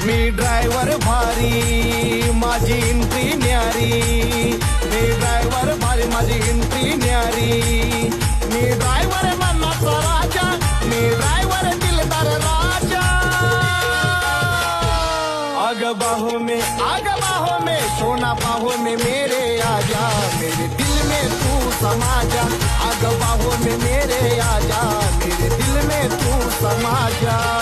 मी driver भारी माझी entry न्यारी, मी ड्रायव्हर भारी माझी एंट्री न्यारी, मी ड्रायव्हर मनाचा राजा, मी ड्रायव्हर दिलदार राजा। आग बाहों में सोना बाहों में मेरे आजा, मेरे दिल में तू समा जा। आग बाहों में मेरे आजा, मेरे दिल में तू समा जा।